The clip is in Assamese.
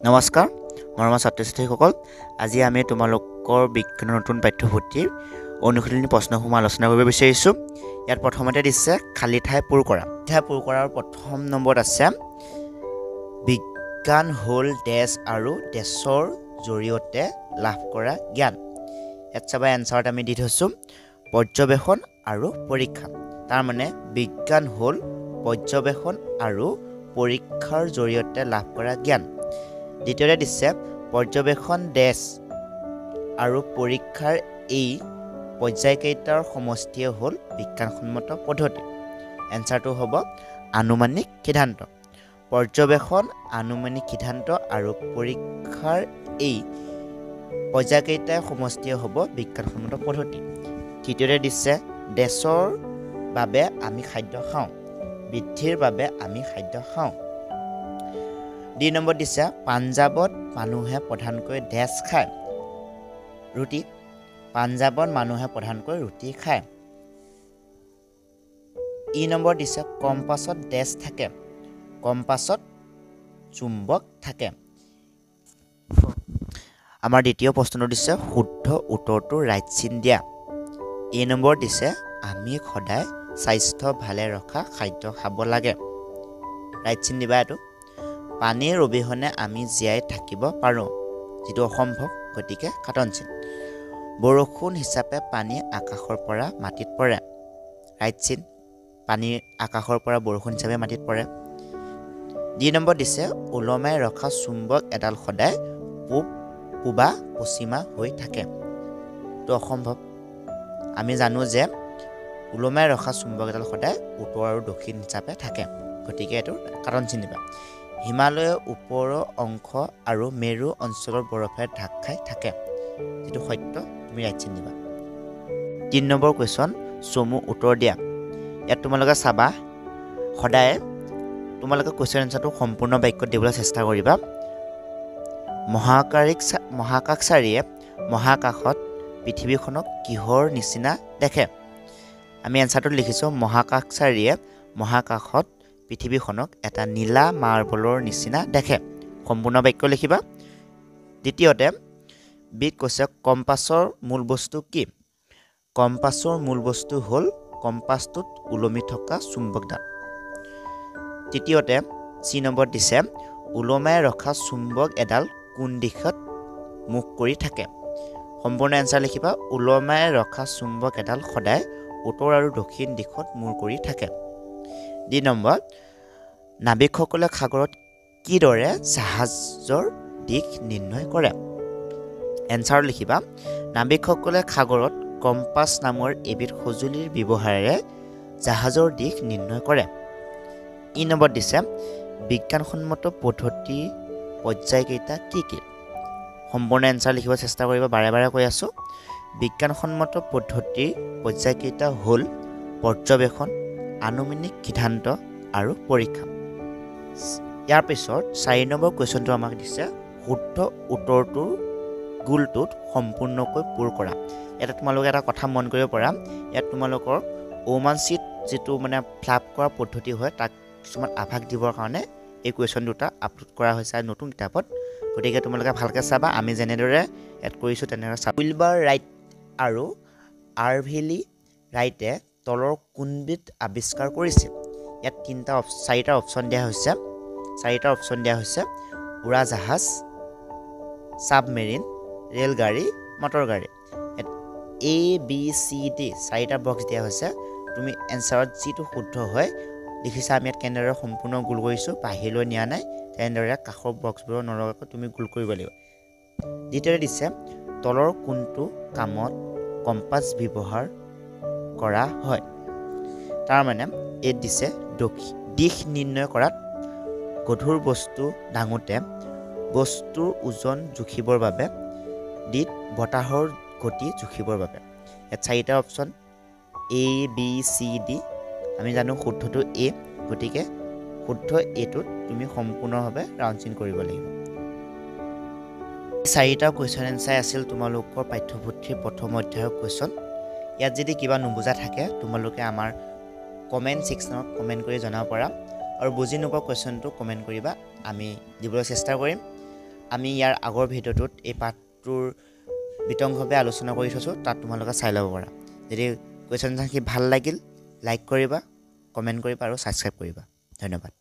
নমস্কাৰ মৰমৰ ছাত্ৰ-ছাত্ৰীসকল আজি আমি তোমালোকৰ বিজ্ঞানৰ নতুন পাঠ্যপুথিৰ অনুশীলনী প্ৰশ্নসমূহ আলোচনা কৰিব বিচাৰিছোঁ। ইয়াত প্ৰথমতে দিছে খালী ঠাই পূৰ কৰা। ঠাই পূৰ কৰাৰ প্ৰথম নম্বৰত আছে বিজ্ঞান হ'ল ডেছ আৰু ডেছৰ জৰিয়তে লাভ কৰা জ্ঞান। ইয়াত চাবা এনচাৰত আমি দি থৈছোঁ পৰ্যবেক্ষণ আৰু পৰীক্ষা। তাৰ মানে বিজ্ঞান হ'ল পৰ্যবেক্ষণ আৰু পৰীক্ষাৰ জৰিয়তে লাভ কৰা জ্ঞান। দ্বিতীয়তে দিছে পৰ্যবেক্ষণ ডেছ আৰু পৰীক্ষাৰ এই পৰ্যায়কেইটাৰ সমষ্টিয়ে হ'ল বিজ্ঞানসন্মত পদ্ধতি। এনচাৰটো হ'ব আনুমানিক সিদ্ধান্ত। পৰ্যবেক্ষণ, আনুমানিক সিদ্ধান্ত আৰু পৰীক্ষাৰ এই পৰ্যায়কেইটাৰ সমষ্টিয়ে হ'ব বিজ্ঞানসন্মত পদ্ধতি। তৃতীয়তে দিছে ডেছৰ বাবে আমি খাদ্য খাওঁ, বৃদ্ধিৰ বাবে আমি খাদ্য খাওঁ। ২ নম্বৰ দিছে পাঞ্জাৱত মানুহে প্ৰধানকৈ ডেছ খায়, ৰুটি। পাঞ্জাৱত মানুহে প্ৰধানকৈ ৰুটি খায়। ই নম্বৰ দিছে কম্পাছত ডেছ থাকে, কম্পাছত চুম্বক থাকে। আমাৰ দ্বিতীয় প্ৰশ্নটো দিছে শুদ্ধ উত্তৰটো ৰাইট চিন দিয়া। এই নম্বৰ দিছে আমি সদায় স্বাস্থ্য ভালে ৰখা খাদ্য খাব লাগে। ৰাইট চিন দিবা এইটো। পানীৰ অবিহনে আমি জীয়াই থাকিব পাৰোঁ, যিটো অসম্ভৱ, গতিকে কাটন চিন। বৰষুণ হিচাপে পানী আকাশৰ পৰা মাটিত পৰে। ৰাইট চিন। পানী আকাশৰ পৰা বৰষুণ হিচাপে মাটিত পৰে। ২ নম্বৰ দিছে ওলমাই ৰখা চুম্বক এডাল সদায় পূবা পশ্চিমা হৈ থাকে। এইটো অসম্ভৱ। আমি জানো যে ওলমাই ৰখা চুম্বক এডাল সদায় উত্তৰ আৰু দক্ষিণ হিচাপে থাকে, গতিকে এইটো কাটন চিন দিবা। হিমালয়ৰ ওপৰৰ অংশ আৰু মেৰু অঞ্চলৰ বৰফে ঢাক খাই থাকে, যিটো সত্য, তুমি ৰাইট চিন দিবা। ৩ নম্বৰ কুৱেশ্যন চমু উত্তৰ দিয়া। ইয়াত তোমালোকে চাবা সদায় তোমালোকে কুৱেশ্যন এনচাৰটো সম্পূৰ্ণ বাক্যত দিবলৈ চেষ্টা কৰিবা। মহাকাশচাৰীয়ে মহাকাশত পৃথিৱীখনক কিহৰ নিচিনা দেখে? আমি এনচাৰটোত লিখিছোঁ মহাকাশচাৰীয়ে মহাকাশত পৃথিৱীখনক এটা নীলা মাৰ্বলৰ নিচিনা দেখে। সম্পূৰ্ণ বাক্য লিখিবা। দ্বিতীয়তে বিত কৈছে কম্পাছৰ মূল বস্তু কি? কম্পাছৰ মূল বস্তু হ'ল কম্পাছটোত ওলমি থকা চুম্বকডাল। তৃতীয়তে চি নম্বৰত দিছে ওলমাই ৰখা চুম্বক এডাল কোন দিশত মুখ কৰি থাকে? সম্পূৰ্ণ এনচাৰ লিখিবা। ওলমাই ৰখা চুম্বক এডাল সদায় উত্তৰ আৰু দক্ষিণ দিশত মূৰ কৰি থাকে। ২ নম্বৰ নাবিকসকলে সাগৰত কিদৰে জাহাজৰ দিশ নিৰ্ণয় কৰে? এনচাৰ লিখিবা। নাবিকসকলে সাগৰত কম্পাছ নামৰ এবিধ সঁজুলিৰ ব্যৱহাৰেৰে জাহাজৰ দিশ নিৰ্ণয় কৰে। ই নম্বৰ দিছে বিজ্ঞানসন্মত পদ্ধতিৰ পৰ্যায়কেইটা কি কি? সম্পূৰ্ণ এনচাৰ লিখিব চেষ্টা কৰিবা, বাৰে বাৰে কৈ আছোঁ। বিজ্ঞানসন্মত পদ্ধতিৰ পৰ্যায়কেইটা হ'ল পৰ্যবেক্ষণ, আনুমানিক সিদ্ধান্ত আৰু পৰীক্ষা। ইয়াৰ পিছত ৪ নম্বৰ কুৱেশ্যনটো আমাক দিছে শুদ্ধ উত্তৰটোৰ গোলটোত সম্পূৰ্ণকৈ পূৰ কৰা। ইয়াতে তোমালোকে এটা কথা মন কৰিব পাৰা, ইয়াত তোমালোকৰ ঔমানচিত যিটো মানে ফ্লাপ কৰা পদ্ধতি হয় তাক কিছুমান আভাস দিবৰ কাৰণে এই কুৱেশ্যন দুটা আপলোড কৰা হৈছে নতুন কিতাপত, গতিকে তোমালোকে ভালকৈ চাবা। আমি যেনেদৰে এড কৰিছোঁ তেনেদৰে চাবা। উইলবাৰ ৰাইট আৰু আৰভিলি ৰাইটে তলৰ কোনবিধ আৱিষ্কাৰ কৰিছিল? ইয়াত ৪টা অপশ্যন দিয়া হৈছে। ৪টা অপশ্যন দিয়া হৈছে উৰাজাহাজ, ছাবমেৰিন, ৰেলগাড়ী, মটৰগাড়ী। ABCD 4টা বক্স দিয়া হৈছে। তুমি এনচাৰত যিটো শুদ্ধ হয় লিখিছা, আমি ইয়াত কেনেদৰে সম্পূৰ্ণ গোল কৰিছোঁ, বাহিৰলৈ নিয়া নাই, তেনেদৰে কাষৰ বক্সবোৰৰ নলগাকৈ তুমি গোল কৰিব লাগিব। দ্বিতীয়তে দিছে তলৰ কোনটো কামত কম্পাছ ব্যৱহাৰ কৰা হয়? তাৰমানে এই দিছে দিশ নিৰ্ণয় কৰাত, গধুৰ বস্তু দাঙোতে, বস্তুৰ ওজন জুখিবৰ বাবে, ডিত বতাহৰ গতি জুখিবৰ বাবে। ইয়াত 4টা অপশ্যন ABCD। আমি জানো শুদ্ধটো এ, গতিকে শুদ্ধ এটোত তুমি সম্পূৰ্ণভাৱে ৰাউণ্ড চিন কৰিব লাগিব। 4টা কুৱেশ্যন এনচাৰ আছিল তোমালোকৰ পাঠ্যপুথিৰ প্ৰথম অধ্যায়ৰ কুৱেশ্যন। ইয়াত যদি কিবা নুবুজা থাকে তোমালোকে আমাৰ কমেণ্ট ছেকশ্যনত কমেণ্ট কৰি জনাব পাৰা, আৰু বুজি নোপোৱা কুৱেশ্যনটো কমেণ্ট কৰিবা, আমি দিবলৈ চেষ্টা কৰিম। আমি ইয়াৰ আগৰ ভিডিঅ'টোত এই পাঠটোৰ বিতংভাৱে আলোচনা কৰি থৈছোঁ তাত তোমালোকে চাই ল'ব পাৰা যদি কুৱেশ্যন আনচাৰখিনি ভাল লাগিল লাইক কৰিবা কমেণ্ট কৰিবা আৰু ছাবস্ক্ৰাইব কৰিবা ধন্যবাদ